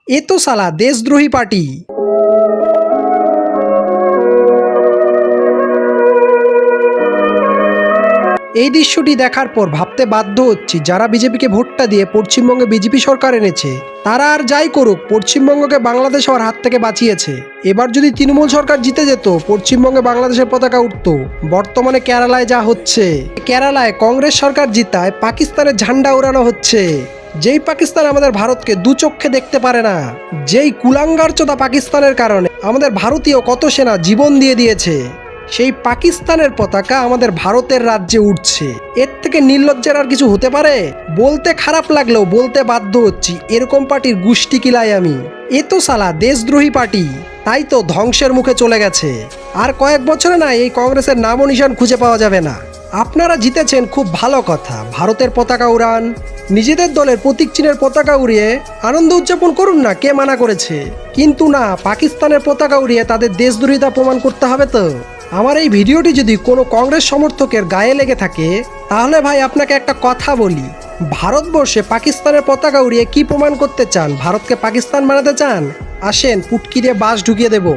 এ তো সালা দেশদ্রোহী পার্টি। এই দৃশ্যটি দেখার পর ভাবতে বাধ্য হচ্ছি, যারা বিজেপিকে ভোটটা দিয়ে পশ্চিমবঙ্গে বিজেপি সরকার এনেছে তারা আর যাই করুক পশ্চিমবঙ্গকে বাংলাদেশ হওয়ার হাত থেকে বাঁচিয়েছে। এবার যদি তৃণমূল সরকার জিতে যেত পশ্চিমবঙ্গে বাংলাদেশের পতাকা উঠত। বর্তমানে কেরালায় যা হচ্ছে, কেরালায় কংগ্রেস সরকার জিতায় পাকিস্তানের ঝান্ডা উড়ানো হচ্ছে। যেই পাকিস্তান আমাদের ভারতকে দু চক্ষে দেখতে পারে না, যেই কুলাঙ্গারচোদা পাকিস্তানের কারণে আমাদের ভারতীয় কত সেনা জীবন দিয়ে দিয়েছে, সেই পাকিস্তানের পতাকা আমাদের ভারতের রাজ্যে উঠছে। এর থেকে নির্লজ্জের আর কিছু হতে পারে? বলতে খারাপ লাগলেও বলতে বাধ্য হচ্ছি, এরকম পার্টির গুষ্টি কিলাই আমি। এ তো সালা দেশদ্রোহী পার্টি, তাই তো ধ্বংসের মুখে চলে গেছে। আর কয়েক বছরে না এই কংগ্রেসের নাম ও নিশান খুঁজে পাওয়া যাবে না। আপনারা জিতেছেন, খুব ভালো কথা, ভারতের পতাকা উড়ান, নিজেদের দলের প্রতীক চিহ্নের পতাকা উড়িয়ে আনন্দ উদযাপন করুন না, কে মানা করেছে? কিন্তু না, পাকিস্তানের পতাকা উড়িয়ে তাদের দেশদ্রোহিতা প্রমাণ করতে হবে তো। আমার এই ভিডিওটি যদি কোনো কংগ্রেস সমর্থকের গায়ে লেগে থাকে তাহলে ভাই আপনাকে একটা কথা বলি, ভারতবর্ষে পাকিস্তানের পতাকা উড়িয়ে কি প্রমাণ করতে চান? ভারতকে পাকিস্তান বানাতে চান? আসেন পুটকি দিয়ে বাস ঢুকিয়ে দেব।